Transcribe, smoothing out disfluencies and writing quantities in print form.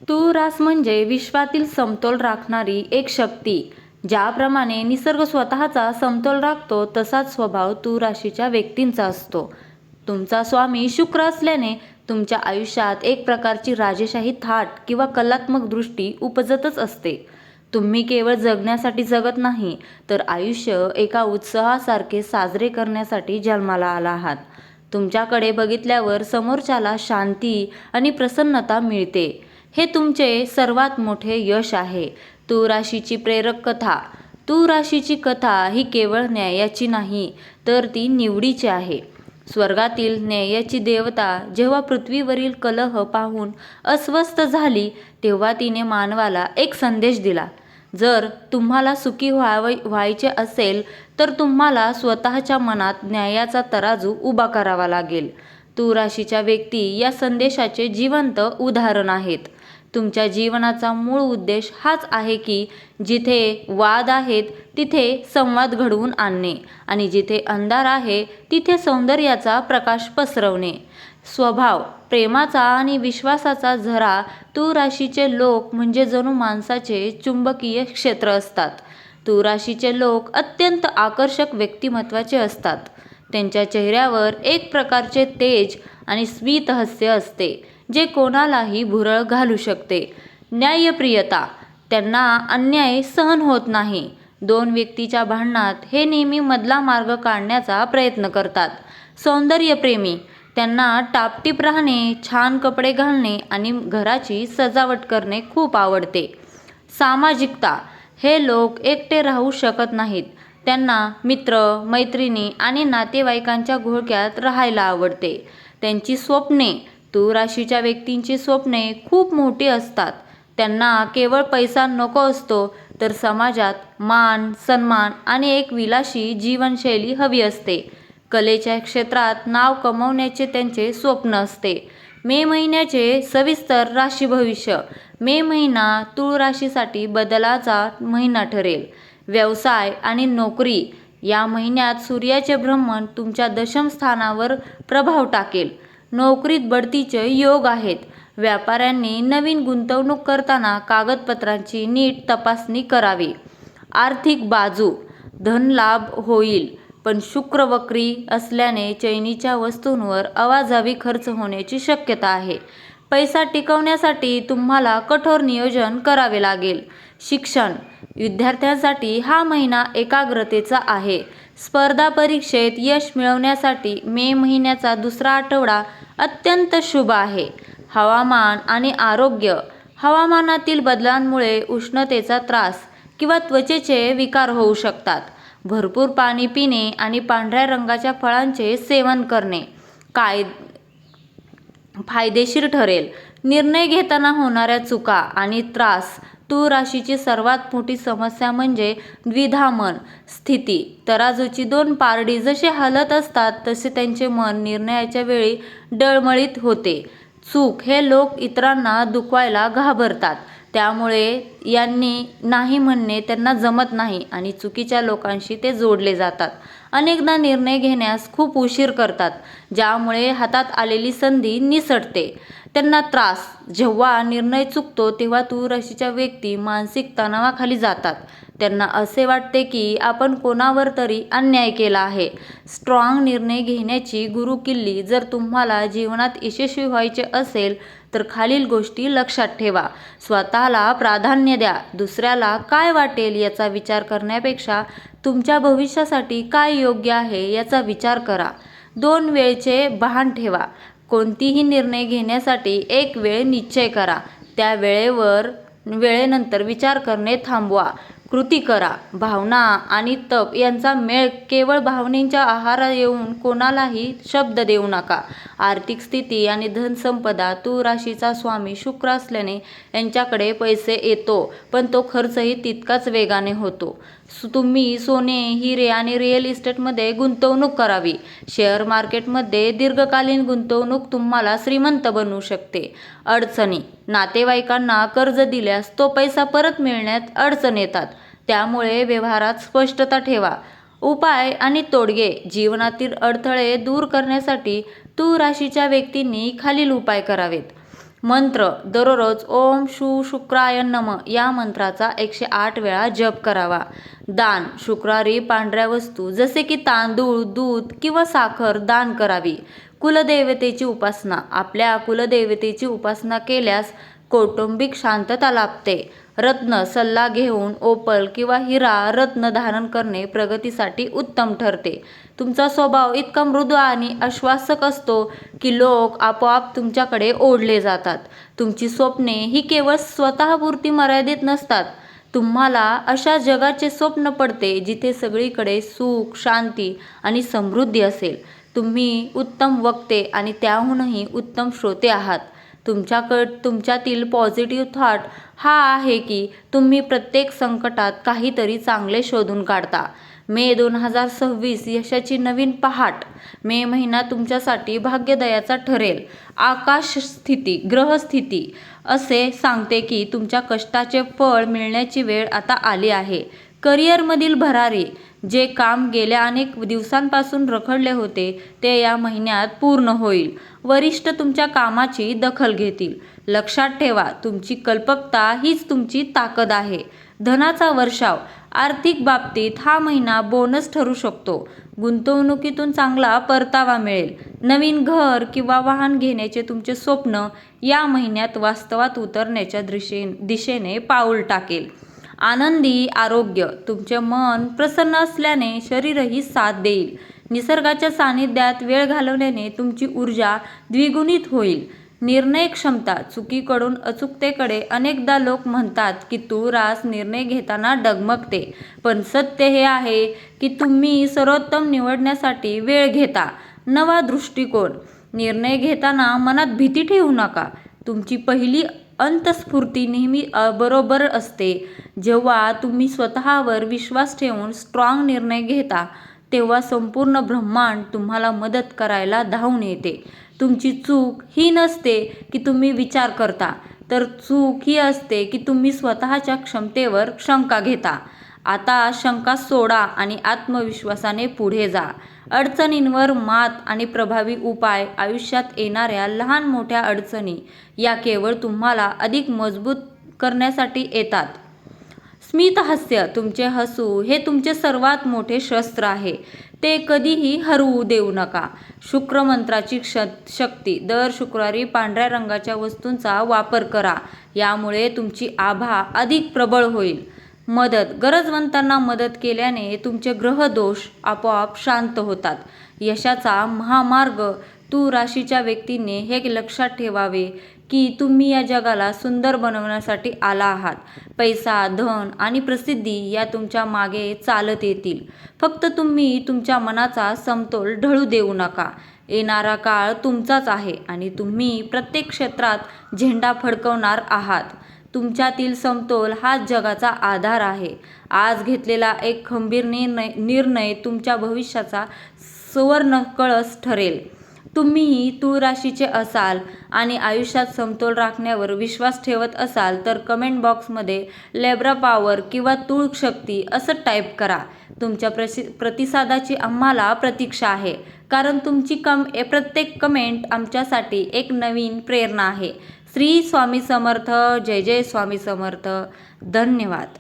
तूळ रास म्हणजे विश्वातील समतोल राखणारी एक शक्ती. ज्याप्रमाणे निसर्ग स्वतःचा समतोल राखतो तसाच स्वभाव तूळ राशीच्या व्यक्तींचा असतो. तुमचा स्वामी शुक्र असल्याने तुमच्या आयुष्यात एक प्रकारची राजेशाही थाट किंवा कलात्मक दृष्टी उपजतच असते. तुम्ही केवळ जगण्यासाठी जगत नाही तर आयुष्य एका उत्सवासारखे साजरे करण्यासाठी जन्माला आला आहात. तुमच्याकडे बघितल्यावर समोरच्याला शांती आणि प्रसन्नता मिळते. हे तुमचे सर्वात मोठे यश आहे. तूळ राशीची प्रेरक कथा. तूळ राशीची कथा ही केवळ न्यायाची नाही तर ती निवडीची आहे. स्वर्गातील न्यायाची देवता जेव्हा पृथ्वीवरील कलह पाहून अस्वस्थ झाली तेव्हा तिने मानवाला एक संदेश दिला. जर तुम्हाला सुखी व्हायचे असेल तर तुम्हाला स्वतःच्या मनात न्यायाचा तराजू उभा करावा लागेल. तूळ राशीच्या व्यक्ती या संदेशाचे जिवंत उदाहरण आहेत. तुमच्या जीवनाचा मूळ उद्देश हाच आहे की जिथे वाद आहेत तिथे संवाद घडवून आणणे आणि जिथे अंधार आहे तिथे सौंदर्याचा प्रकाश पसरवणे. स्वभाव प्रेमाचा आणि विश्वासाचा झरा. तूळ राशीचे लोक म्हणजे जणू माणसाचे चुंबकीय क्षेत्र असतात. तूळ राशीचे लोक अत्यंत आकर्षक व्यक्तिमत्वाचे असतात. त्यांच्या चेहऱ्यावर एक प्रकारचे तेज आणि स्मितहास्य असते जे कोणालाही भुरळ घालू शकते. न्यायप्रियता. त्यांना अन्याय सहन होत नाही. दोन व्यक्तीच्या भांडणात हे नेहमी मधला मार्ग काढण्याचा प्रयत्न करतात. सौंदर्यप्रेमी. त्यांना टापटीप राहणे, छान कपडे घालणे आणि घराची सजावट करणे खूप आवडते. सामाजिकता. हे लोक एकटे राहू शकत नाहीत. त्यांना मित्र, मैत्रिणी आणि नातेवाईकांच्या घोळक्यात राहायला आवडते. त्यांची स्वप्ने. तूळ राशीच्या व्यक्तींची स्वप्ने खूप मोठी असतात. त्यांना केवळ पैसा नको असतो तर समाजात मान, सन्मान आणि एक विलासी जीवनशैली हवी असते. कलेच्या क्षेत्रात नाव कमावण्याचे त्यांचे स्वप्न असते. मे महिन्याचे सविस्तर राशी भविष्य. मे महिना तूळ राशीसाठी बदलाचा महिना ठरेल. व्यवसाय आणि नोकरी. या महिन्यात सूर्याचे भ्रमण तुमच्या दशम स्थानावर प्रभाव टाकेल. नोकरीत बढतीचे योग आहेत. व्यापाऱ्यांनी नवीन गुंतवणूक करताना कागदपत्रांची नीट तपासणी करावी. आर्थिक बाजू. धनलाभ होईल पण शुक्र वक्री असल्याने चैनीच्या वस्तूंवर अवाजवी खर्च होण्याची शक्यता आहे. पैसा टिकवण्यासाठी तुम्हाला कठोर नियोजन करावे लागेल. शिक्षण. विद्यार्थ्यांसाठी हा महिना एकाग्रतेचा आहे. स्पर्धा परीक्षेत यश मिळवण्यासाठी मे महिन्याचा दुसरा आठवडा अत्यंत शुभ आहे. हवामान आणि आरोग्य. हवामानातील बदलांमुळे उष्णतेचा त्रास किंवा त्वचेचे विकार होऊ शकतात. भरपूर पाणी पिणे आणि पांढऱ्या रंगाच्या फळांचे सेवन करणे फायदेशीर ठरेल. निर्णय घेताना होणाऱ्या चुका आणि त्रास. तूळ राशीची सर्वात मोठी समस्या म्हणजे द्विधामन स्थिती. तराजूची दोन पारडी जसे हलत असतात तसे त्यांचे मन निर्णयाच्या वेळी डळमळीत होते. चूक. हे लोक इतरांना दुखवायला घाबरतात त्यामुळे यांनी नाही म्हणणे त्यांना जमत नाही आणि चुकीच्या लोकांशी ते जोडले जातात. अनेकदा निर्णय घेण्यास खूप उशीर करतात ज्यामुळे हातात आलेली संधी निसटते. त्यांना त्रास. जेव्हा निर्णय चुकतो तेव्हा तूळ राशीच्या व्यक्ती मानसिक तणावाखाली जातात. त्यांना असे वाटते की आपण कोणावर तरी अन्याय केला आहे. स्ट्रॉंग निर्णय घेण्याची गुरुकिल्ली. जर तुम्हाला जीवनात यशस्वी व्हायचे असेल तर खालील गोष्टी लक्षात ठेवा. स्वतःला प्राधान्य द्या. दुसऱ्याला काय वाटेल याचा विचार करण्यापेक्षा तुमच्या भविष्यासाठी काय योग्य आहे याचा विचार करा. 2 वेळचे भान ठेवा. कोणतीही निर्णय घेण्यासाठी एक वेळ निश्चय करा. त्या वेळेनंतर विचार करणे थांबवा. कृती करा. भावना आणि तप यांचा मेळ. केवळ भावनेच्या आहारी येऊन कोणालाही शब्द देऊ नका. आर्थिक स्थिती आणि धनसंपदा. तूळ राशीचा स्वामी शुक्र असल्याने यांच्याकडे पैसे येतो पण तो खर्चही तितकाच वेगाने होतो. तुम्ही सोने, हिरे आणि रिअल इस्टेटमध्ये गुंतवणूक करावी. शेअर मार्केटमध्ये दीर्घकालीन गुंतवणूक तुम्हाला श्रीमंत बनवू शकते. अडचणी. नातेवाईकांना कर्ज दिल्यास तो पैसा परत मिळण्यात अडचण येतात त्यामुळे व्यवहारात स्पष्टता ठेवा. उपाय आणि तोडगे. जीवनातील अडथळे दूर करण्यासाठी तूळ राशीच्या व्यक्तींनी खालील उपाय करावेत. मंत्र दररोज ओम शुक्राय नमः या मंत्राचा 108 वेळा जप करावा. दान शुक्रवारी पांढऱ्या वस्तू जसे की तांदूळ, दूध किंवा साखर दान करावी. कुलदेवतेची उपासना आपल्या कुलदेवतेची उपासना केल्यास कौटुंबिक शांतता लाभते. रत्न सल्ला घेऊन ओपल किंवा हिरा रत्न धारण करणे प्रगतीसाठी उत्तम ठरते. तुमचा स्वभाव इतका मृदू आणि आश्वासक असतो की लोक आपोआप तुमच्याकडे ओढले जातात. तुमची स्वप्ने ही केवळ स्वतःपुरती मर्यादित नसतात. तुम्हाला अशा जगाचे स्वप्न पडते जिथे सगळीकडे सुख, शांती आणि समृद्धी असेल. तुम्ही उत्तम वक्ते आणि त्याहूनही उत्तम श्रोते आहात. तुमच्यातील पॉझिटिव्ह थॉट हा आहे की तुम्ही प्रत्येक संकटात काहीतरी चांगले शोधून काढता. मे 2026 यशाची नवीन पहाट. मे महिना तुमच्यासाठी भाग्योदयाचा ठरेल. आकाश स्थिती ग्रहस्थिती असे सांगते की तुमच्या कष्टाचे फळ मिळण्याची वेळ आता आली आहे. करिअरमधील भरारी जे काम गेल्या अनेक दिवसांपासून रखडले होते ते या महिन्यात पूर्ण होईल. वरिष्ठ तुमच्या कामाची दखल घेतील. लक्षात ठेवा, तुमची कल्पकता हीच तुमची ताकद आहे. धनाचा वर्षाव आर्थिक बाबतीत हा महिना बोनस ठरू शकतो. गुंतवणुकीतून चांगला परतावा मिळेल. नवीन घर किंवा वाहन घेण्याचे तुमचे स्वप्न या महिन्यात वास्तवात उतरण्याच्या दिशेने पाऊल टाकेल. आनंदी आरोग्य तुमचे मन प्रसन्न असल्याने शरीरही साथ देईल. निसर्गाच्या सानिध्यात वेळ घालवल्याने तुमची ऊर्जा द्विगुणित होईल. निर्णय क्षमता चुकीकडून अचूकतेकडे अनेकदा लोक म्हणतात की तू रास निर्णय घेताना डगमगते, पण सत्य हे आहे की तुम्ही सर्वोत्तम निवडण्यासाठी वेळ घेता. नवा दृष्टिकोन निर्णय घेताना मनात भीती ठेवू नका. तुमची पहिली अंतस्फूर्ती नेहमी बरोबर असते. जेव्हा तुम्ही स्वतःवर विश्वास ठेवून स्ट्रॉंग निर्णय घेता तेव्हा संपूर्ण ब्रह्मांड तुम्हाला मदत करायला धावून येते. तुमची चूक ही नसते की तुम्ही विचार करता, तर चूक ही असते की तुम्ही स्वतःच्या क्षमतेवर शंका घेता. आता शंका सोडा आणि आत्मविश्वासाने पुढे जा. अडचणींवर मात आणि प्रभावी उपाय आयुष्यात येणाऱ्या लहान मोठ्या अडचणी या केवळ तुम्हाला अधिक मजबूत करण्यासाठी येतात. स्मित हास्य तुमचे हसू हे तुमचे सर्वात मोठे शस्त्र आहे. ते कधीही हरवू देऊ नका. शुक्र मंत्राची शक्ती दर शुक्रवारी पांढऱ्या रंगाच्या वस्तूंचा वापर करा. यामुळे तुमची आभा अधिक प्रबळ होईल. मदत गरजवंतांना मदत केल्याने तुमचे ग्रहदोष आपोआप शांत होतात. यशाचा महामार्ग तू राशीच्या व्यक्तीने हे लक्षात ठेवावे की तुम्ही या जगाला सुंदर बनवण्यासाठी आला आहात. पैसा, धन आणि प्रसिद्धी या तुमच्या मागे चालत येतील. फक्त तुम्ही तुमच्या मनाचा समतोल ढळू देऊ नका. येणारा काळ तुमचाच आहे आणि तुम्ही प्रत्येक क्षेत्रात झेंडा फडकवणार आहात. तुमच्यातील समतोल हाच जगाचा आधार आहे. आज घेतलेला एक खंबीर निर्णय तुमच्या भविष्याचा सुवर्ण कळस ठरेल. तुम्हीही तूळ राशीचे असाल आणि आयुष्यात समतोल राखण्यावर विश्वास ठेवत असाल तर कमेंट बॉक्समध्ये लेब्रा पॉवर किंवा तूळ शक्ती असं टाईप करा. तुमच्या प्रतिसादाची आम्हाला प्रतीक्षा आहे, कारण तुमची प्रत्येक कमेंट आमच्यासाठी एक नवीन प्रेरणा आहे. श्री स्वामी समर्थ. जय जय स्वामी समर्थ. धन्यवाद.